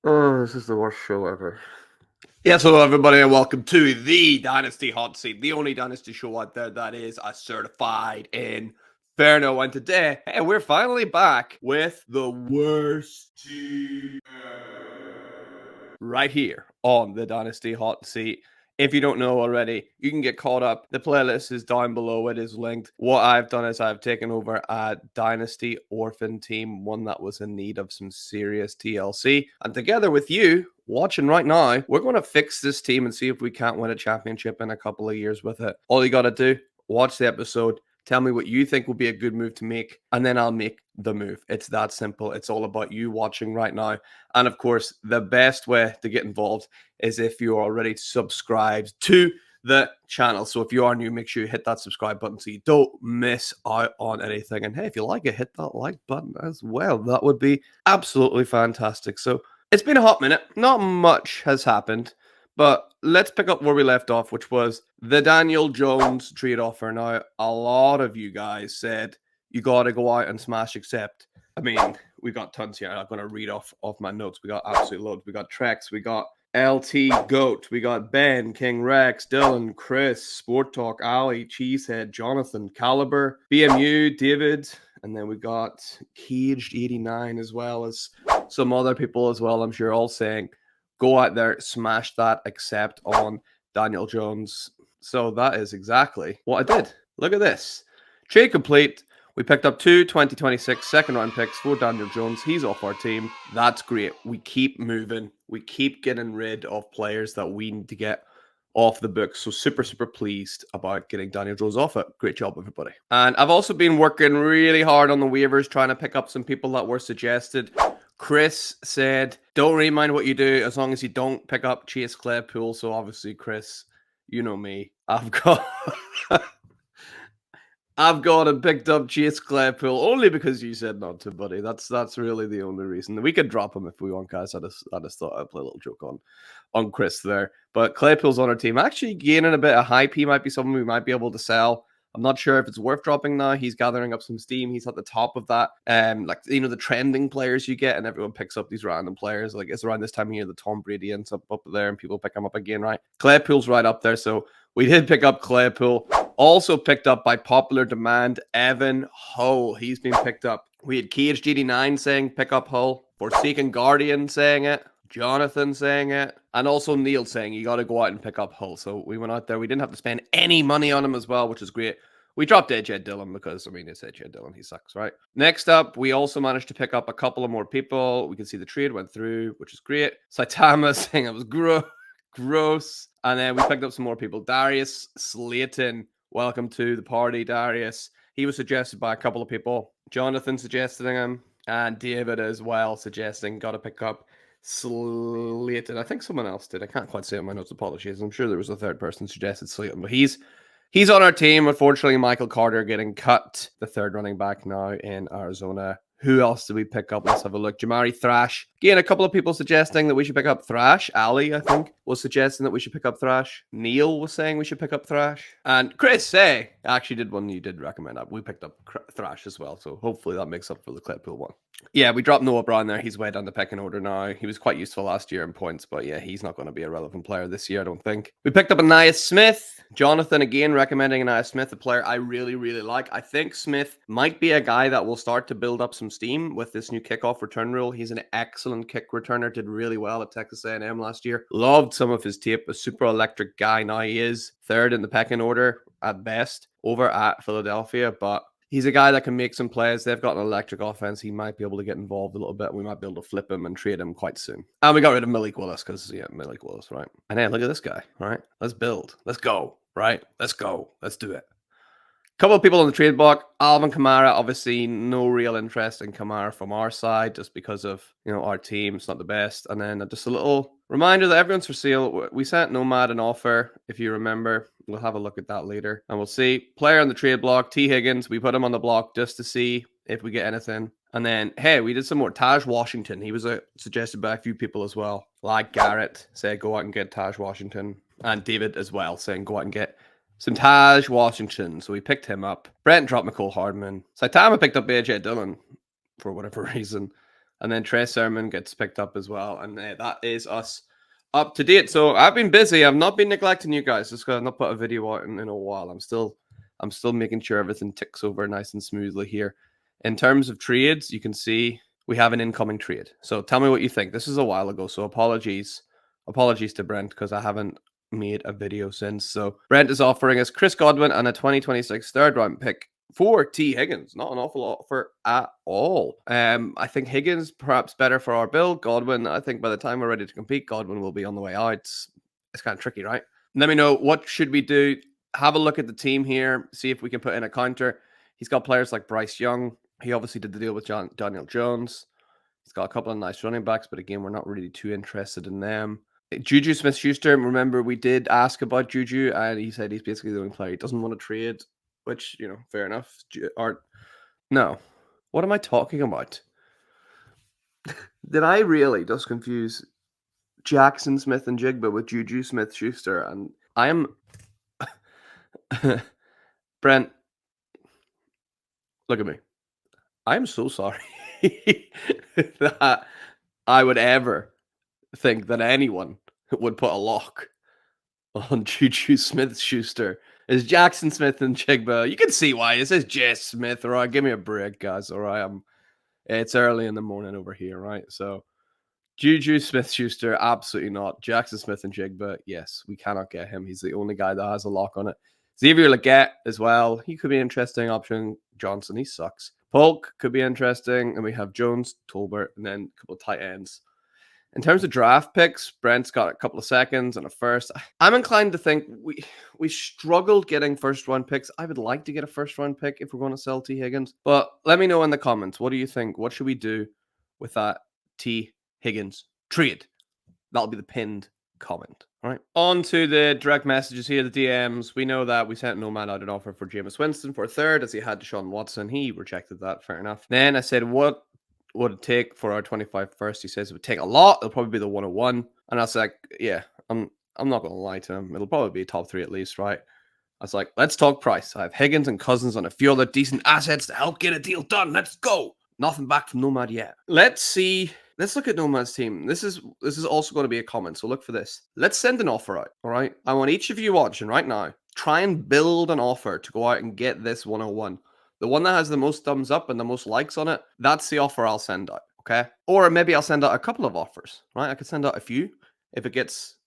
Oh, this is the worst show ever. Yes, hello everybody, and welcome to the Dynasty Hot Seat, the only Dynasty show out there that is a certified inferno. And today, hey, we're finally back with the worst team ever, right here on the Dynasty Hot Seat. If you don't know already, you can get caught up. The playlist is down below. It is linked. What I've done is I've taken over a Dynasty orphan team, one that was in need of some serious TLC. And together with you, watching right now, we're going to fix this team and see if we can't win a championship in a couple of years with it. All you got to do, watch the episode, tell me what you think would be a good move to make, and then I'll make the move. It's that simple. It's all about you watching right now. And of course, the best way to get involved is if you're already subscribed to the channel. So if you are new, make sure you hit that subscribe button so you don't miss out on anything. And hey, if you like it, hit that like button as well. That would be absolutely fantastic. So it's been a hot minute. Not much has happened, but let's pick up where we left off, which was the Daniel Jones trade offer. Now, a lot of you guys said you got to go out and smash accept. I mean, we got tons here. I'm going to read off my notes. We got absolute loads. We got Trex. We got LT Goat. We got Ben, King Rex, Dylan, Chris, Sport Talk, Ali, Cheesehead, Jonathan, Caliber, BMU, David, and then we got Caged 89 as well as some other people as well, I'm sure, all saying, go out there, smash that accept on Daniel Jones. So that is exactly what I did. Look at this. Trade complete. We picked up 2 2026 second-round picks for Daniel Jones. He's off our team. That's great. We keep moving. We keep getting rid of players that we need to get off the books. So super, super pleased about getting Daniel Jones off it. Great job, everybody. And I've also been working really hard on the waivers, trying to pick up some people that were suggested. Chris said, don't really mind what you do as long as you don't pick up Chase Claypool. So obviously, Chris, you know me. I've got and picked up Chase Claypool only because you said not to, buddy. That's really the only reason. We could drop him if we want, guys. I just thought I'd play a little joke on Chris there. But Claypool's on our team. Actually gaining a bit of hype. He might be someone we might be able to sell. I'm not sure if it's worth dropping now. He's gathering up some steam. He's at the top of that. Like, you know, the trending players you get, and everyone picks up these random players. Like, it's around this time of year, the Tom Brady ends up there, and people pick him up again, right? Claypool's right up there. So we did pick up Claypool. Also picked up by popular demand, Evan Hull. He's been picked up. We had Caged 89 saying pick up Hull. Forsaken Guardian saying it. Jonathan saying it, and also Neil saying you got to go out and pick up Hull. So we went out there. We didn't have to spend any money on him as well, which is great. We dropped AJ Dillon because, I mean, it's AJ Dillon. He sucks, right? Next up, we also managed to pick up a couple of more people. We can see the trade went through, which is great. Saitama saying it was gross. And then we picked up some more people. Darius Slayton, welcome to the party, Darius. He was suggested by a couple of people. Jonathan suggesting him, and David as well suggesting got to pick up Slayton. I think someone else did. I can't quite say it in my notes. Apologies. I'm sure there was a third person suggested Slayton, but he's on our team. Unfortunately, Michael Carter getting cut, the third running back now in Arizona. Who else did we pick up? Let's have a look. Jamari Thrash. Again, a couple of people suggesting that we should pick up Thrash. Ali, I think, was suggesting that we should pick up Thrash. Neil was saying we should pick up Thrash. And Chris, hey, actually did one you did recommend. We picked up Thrash as well. So hopefully that makes up for the Claypool one. Yeah, we dropped Noah Brown there. He's way down the pecking order now. He was quite useful last year in points, but yeah, he's not going to be a relevant player this year, I don't think. We picked up Anais Smith. Jonathan, again, recommending Anais Smith, a player I really, really like. I think Smith might be a guy that will start to build up some steam with this new kickoff return rule. He's an excellent kick returner, did really well at Texas A&M last year. Loved some of his tape, a super electric guy. Now he is third in the pecking order at best over at Philadelphia, but he's a guy that can make some plays. They've got an electric offense. He might be able to get involved a little bit. We might be able to flip him and trade him quite soon. And we got rid of Malik Willis because, yeah, Malik Willis, right? And then look at this guy, right? Let's build. Let's go, right? Let's go. Let's do it. Couple of people on the trade block. Alvin Kamara, obviously no real interest in Kamara from our side just because of, you know, our team. It's not the best. And then just a little reminder that everyone's for sale. We sent Nomad an offer, if you remember. We'll have a look at that later. And we'll see. Player on the trade block, Tee Higgins. We put him on the block just to see if we get anything. And then, hey, we did some more. Taj Washington. He was suggested by a few people as well. Like Garrett said, go out and get Taj Washington. And David as well saying, go out and get some Taj Washington. So we picked him up. Brent dropped McCole Hardman. Saitama picked up AJ Dillon. for whatever reason. And then Trey Sermon gets picked up as well. And that is us up to date. So I've been busy. I've not been neglecting you guys. Just because I've not put a video out in a while. I'm still making sure everything ticks over nice and smoothly here. In terms of trades, you can see we have an incoming trade. So tell me what you think. This is a while ago. So apologies to Brent because I haven't made a video since. So Brent is offering us Chris Godwin and a 2026 third round pick for Tee Higgins. Not an awful offer at all. I think Higgins perhaps better for our build. Godwin, I think by the time we're ready to compete, Godwin will be on the way out. It's kind of tricky, right? Let me know, what should we do? Have a look at the team here. See if we can put in a counter. He's got players like Bryce Young. He obviously did the deal with Daniel Jones. He's got a couple of nice running backs, but again, we're not really too interested in them. Juju Smith-Schuster, remember we did ask about Juju, and he said he's basically the only player he doesn't want to trade, which, fair enough. No. What am I talking about? Did I really just confuse Jackson Smith and Jigba with Juju Smith-Schuster? And I am... Brent, look at me. I am so sorry that I would ever think that anyone would put a lock on Juju Smith-Schuster. It's Jackson Smith and Jigba. You can see why. It says J. Smith. All right, give me a break, guys. All right, it's early in the morning over here, right? So Juju Smith-Schuster, absolutely not. Jackson Smith and Jigba, yes, we cannot get him. He's the only guy that has a lock on it. Xavier Legette as well. He could be an interesting option. Johnson, he sucks. Polk could be interesting. And we have Jones, Tolbert, and then a couple of tight ends. In terms of draft picks, Brent's got a couple of seconds and a first. I'm inclined to think we struggled getting first-round picks. I would like to get a first-round pick if we're going to sell Tee Higgins. But let me know in the comments. What do you think? What should we do with that Tee Higgins trade? That'll be the pinned comment. All right. On to the direct messages here, the DMs. We know that we sent Nomad out an offer for Jameis Winston for a third as he had Deshaun Watson. He rejected that. Fair enough. Then I said, what would it take for our 25 first? He says it would take a lot. It'll probably be the 101. And I was like, yeah, I'm not going to lie to him. It'll probably be top 3 at least, right? I was like, let's talk price. I have Higgins and Cousins on a few other decent assets to help get a deal done. Let's go. Nothing back from Nomad yet. Let's see. Let's look at Nomad's team. This is also going to be a comment, so look for this. Let's send an offer out, all right? I want each of you watching right now, try and build an offer to go out and get this 101. The one that has the most thumbs up and the most likes on it, that's the offer I'll send out, okay? Or maybe I'll send out a couple of offers, right? I could send out a few. If it gets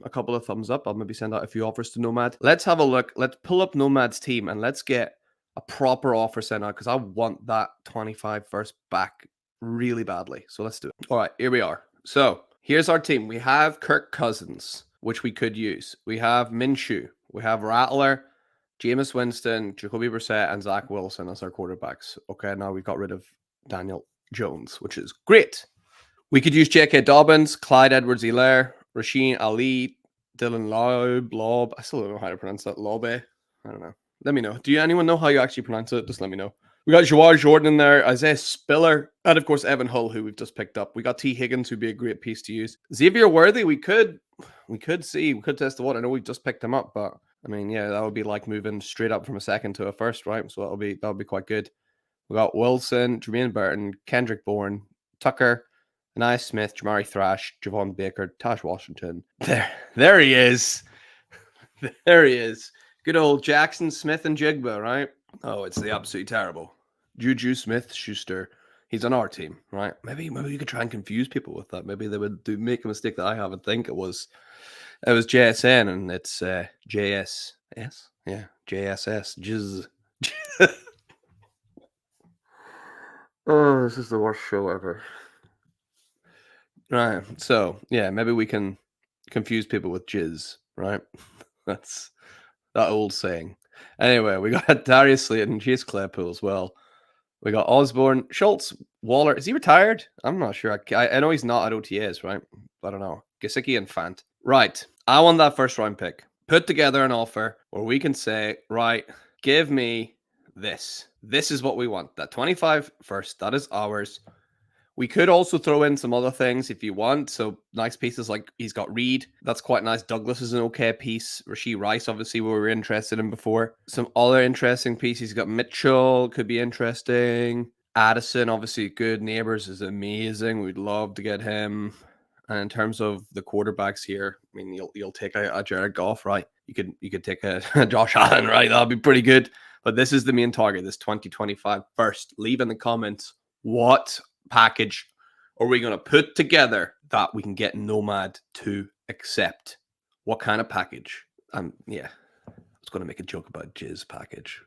a couple of thumbs up, I'll maybe send out a few offers to Nomad. Let's have a look. Let's pull up Nomad's team and let's get a proper offer sent out because I want that 25 first back really badly. So let's do it. All right, here we are. So here's our team. We have Kirk Cousins, which we could use. We have Minshew. We have Rattler, Jameis Winston, Jacoby Brissett, and Zach Wilson as our quarterbacks. Okay, now we've got rid of Daniel Jones, which is great. We could use J.K. Dobbins, Clyde Edwards-Helaire, Rasheen Ali, Dylan Lob. I still don't know how to pronounce that. Lobe. I don't know. Let me know. Do anyone know how you actually pronounce it? Just let me know. We got Jawar Jordan in there, Isaiah Spiller, and of course Evan Hull, who we've just picked up. We got Tee Higgins, who'd be a great piece to use. Xavier Worthy, we could test the water. I know we just picked him up, but I mean, yeah, that would be like moving straight up from a second to a first, right? So that'll be quite good. We got Wilson, Jermaine Burton, Kendrick Bourne, Tucker, Anais Smith, Jamari Thrash, Javon Baker, Tash Washington. There he is. There he is. Good old Jackson Smith and Jigba, right? Oh, it's the absolutely terrible Juju Smith-Schuster. He's on our team, right? Maybe you could try and confuse people with that. Maybe they would make a mistake that I have and think it was JSN and it's JSS. Yeah, JSS. Jizz. Oh, this is the worst show ever. Right. So yeah, maybe we can confuse people with jizz, right? That's that old saying. Anyway, we got Darius Slayton, Chase Claypool as well. We got Osborne, Schultz, Waller. Is he retired? I'm not sure. I know he's not at OTAs, right? I don't know. Gesicki and Fant. Right. I want that first round pick. Put together an offer where we can say, right, give me this. This is what we want. That 25 first. That is ours. We could also throw in some other things if you want. So nice pieces like he's got Reed. That's quite nice. Douglas is an okay piece. Rashee Rice, obviously, we were interested in before. Some other interesting pieces. He's got Mitchell. Could be interesting. Addison, obviously, good. Neighbors is amazing. We'd love to get him. And in terms of the quarterbacks here, I mean, you'll take a Jared Goff, right? You could take a Josh Allen, right? That'll be pretty good. But this is the main target, this 2025 first. Leave in the comments what package are we going to put together that we can get Nomad to accept. What kind of package? Yeah, I was going to make a joke about Jizz package.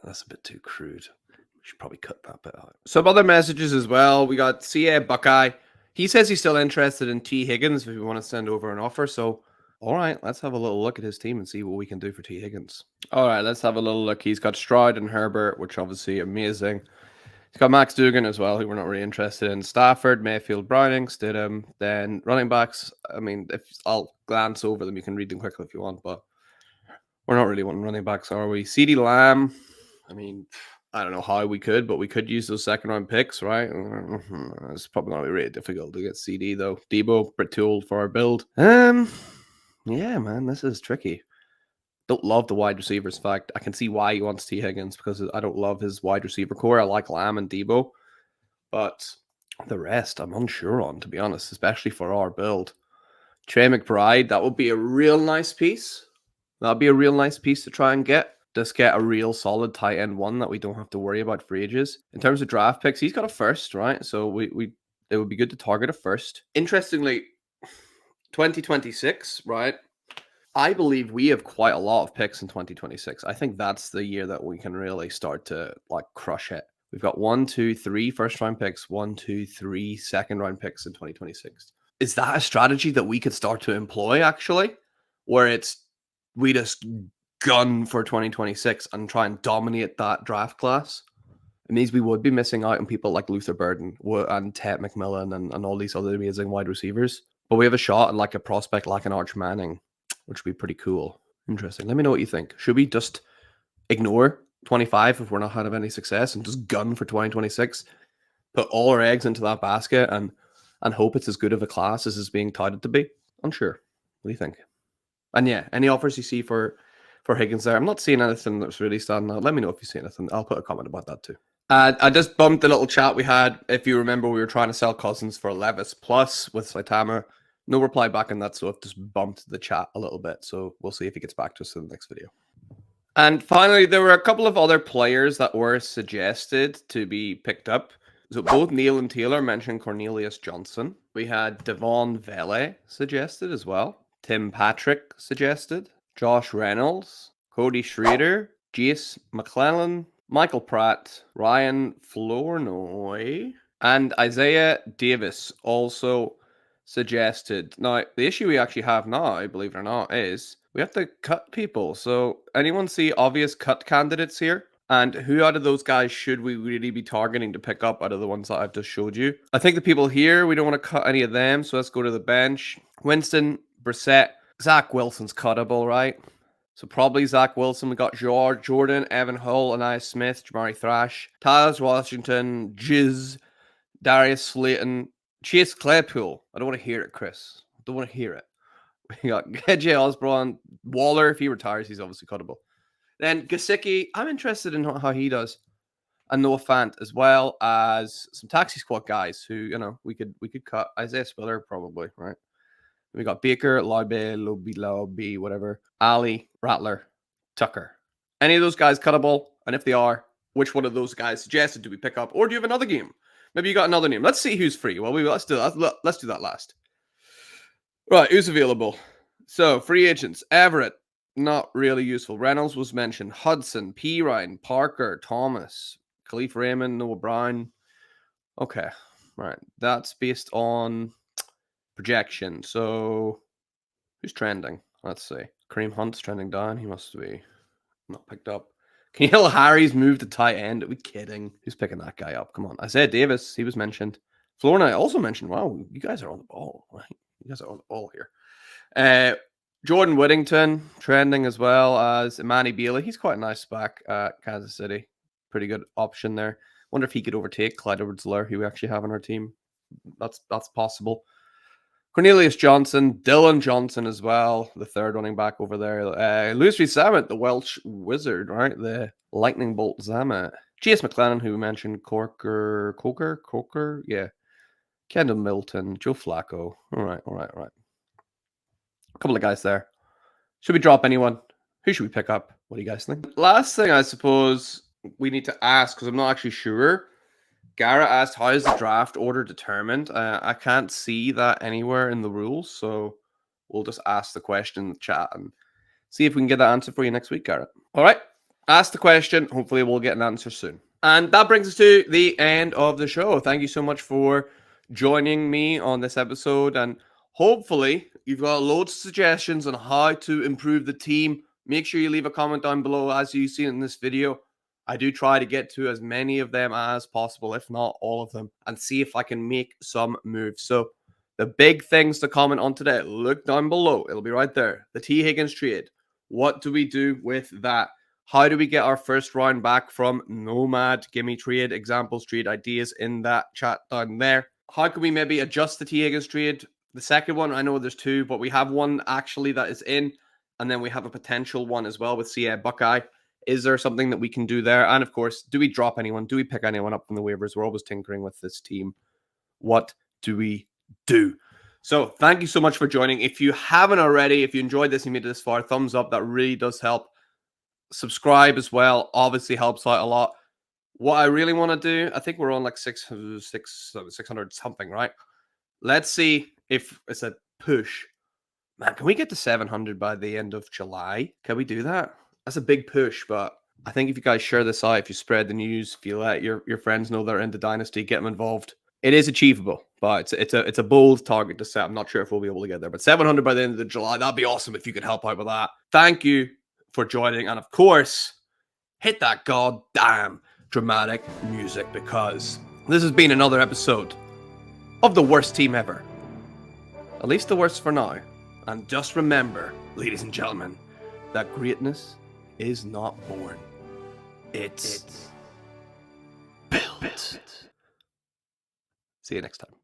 That's a bit too crude. We should probably cut that bit out. Some other messages as well. We got CA Buckeye. He says he's still interested in Tee Higgins if you want to send over an offer. So, all right, let's have a little look at his team and see what we can do for Tee Higgins. All right, let's have a little look. He's got Stroud and Herbert, which obviously amazing. He's got Max Duggan as well, who we're not really interested in. Stafford, Mayfield, Browning, Stidham. Then running backs. I mean, if I'll glance over them, you can read them quickly if you want, but we're not really wanting running backs, are we? CeeDee Lamb. I mean, I don't know how we could, but we could use those second round picks, right? It's probably going to be really difficult to get CD though. Debo, pretty too old for our build. Yeah, man, this is tricky. Don't love the wide receivers. In fact, I can see why he wants Tee Higgins because I don't love his wide receiver core. I like Lamb and Debo, but the rest I'm unsure on, to be honest, especially for our build. Trey McBride, that would be a real nice piece. That'd be a real nice piece to try and get. Just get a real solid tight end one that we don't have to worry about for ages. In terms of draft picks, he's got a first, right? So it would be good to target a first. Interestingly, 2026, right? I believe we have quite a lot of picks in 2026. I think that's the year that we can really start to like crush it. We've got 1, 2, 3 first round picks, 1, 2, 3 second round picks in 2026. Is that a strategy that we could start to employ actually? Where we just gun for 2026 and try and dominate that draft class? It means we would be missing out on people like Luther Burden and Ted McMillan and all these other amazing wide receivers. But we have a shot at like a prospect like an Arch Manning, which would be pretty cool. Interesting. Let me know what you think. Should we just ignore 25 if we're not having any success and just gun for 2026? Put all our eggs into that basket and hope it's as good of a class as it's being touted to be? Unsure. What do you think? And yeah, any offers you see for Higgins there? I'm not seeing anything that's really standing out. Let me know if you see anything. I'll put a comment about that too. I just bumped the little chat we had. If you remember, we were trying to sell Cousins for Levis Plus with Saitama. No reply back on that, so I've just bumped the chat a little bit. So we'll see if he gets back to us in the next video. And finally, there were a couple of other players that were suggested to be picked up. So both Neil and Taylor mentioned Cornelius Johnson. We had Devon Vele suggested as well. Tim Patrick suggested. Josh Reynolds. Cody Schrader. Jace McClellan. Michael Pratt. Ryan Flournoy. And Isaiah Davis also suggested. Now, the issue we actually have now, believe it or not, is we have to cut people. So anyone see obvious cut candidates here? And who out of those guys should we really be targeting to pick up out of the ones that I've just showed you? I think the people here, we don't want to cut any of them. So let's go to the bench. Winston, Brissett, Zach Wilson's cuttable, right? So probably Zach Wilson. We got Jordan, Evan Hull, Anais Smith, Jamari Thrash, Taz Washington, Jizz, Darius Slayton, Chase Claypool. I don't want to hear it, Chris. I don't want to hear it. We got KJ Osborne, Waller. If he retires, he's obviously cuttable. Then Gesicki, I'm interested in how he does. And Noah Fant, as well as some taxi squad guys who, you know, we could cut. Isaiah Spiller, probably, right? We got Baker, Lobby, whatever. Ali, Rattler, Tucker. Any of those guys cuttable? And if they are, which one of those guys suggested do we pick up? Or do you have another game? Maybe you got another name. Let's see who's free. Well, let's do that. Let's do that last. Right, who's available? So, free agents. Everett, not really useful. Reynolds was mentioned. Hudson, P. Ryan, Parker, Thomas, Khalif Raymond, Noah Brown. Okay, right. That's based on projection. So, who's trending? Let's see. Kareem Hunt's trending down. He must be not picked up. Keil Harry's moved to tight end. Are we kidding? Who's picking that guy up? Come on. Isaiah Davis, he was mentioned. Florina also mentioned. Wow, you guys are on the ball, right? You guys are on the ball here. Jordan Whittington trending as well as Imani Bailey. He's quite a nice back at Kansas City. Pretty good option there. Wonder if he could overtake Clyde Edwards-Helaire, who we actually have on our team. That's possible. Cornelius Johnson, Dylan Johnson as well, the third running back over there. Louis Zamet, the Welsh wizard, right? The lightning bolt Zamet. J.S. McLennan, who we mentioned, Coker, yeah. Kendall Milton, Joe Flacco. All right. A couple of guys there. Should we drop anyone? Who should we pick up? What do you guys think? Last thing I suppose we need to ask, because I'm not actually sure. Garrett asked, how is the draft order determined? I can't see that anywhere in the rules, so we'll just ask the question in the chat and see if we can get that answer for you next week, Garrett. All right, ask the question. Hopefully we'll get an answer soon. And that brings us to the end of the show. Thank you so much for joining me on this episode, and hopefully you've got loads of suggestions on how to improve the team. Make sure you leave a comment down below as you see in this video. I do try to get to as many of them as possible, if not all of them, and see if I can make some moves. So the big things to comment on today, look down below. It'll be right there. The Tee Higgins trade. What do we do with that? How do we get our first round back from Nomad? Give me trade examples, trade ideas in that chat down there. How can we maybe adjust the Tee Higgins trade? The second one, I know there's two, but we have one actually that is in, and then we have a potential one as well with CA Buckeye. Is there something that we can do there? And of course, do we drop anyone? Do we pick anyone up from the waivers? We're always tinkering with this team. What do we do? So thank you so much for joining. If you haven't already, if you enjoyed this and made it this far, thumbs up. That really does help. Subscribe as well. Obviously helps out a lot. What I really want to do, I think we're on like 600 something, right? Let's see if it's a push. Man, can we get to 700 by the end of July? Can we do that? That's a big push, but I think if you guys share this out, if you spread the news, if you let your friends know they're into Dynasty, get them involved. It is achievable, but it's a bold target to set. I'm not sure if we'll be able to get there, but 700 by the end of July, that'd be awesome if you could help out with that. Thank you for joining, and of course, hit that goddamn dramatic music, because this has been another episode of the worst team ever. At least the worst for now. And just remember, ladies and gentlemen, that greatness is not born. It's built. See you next time.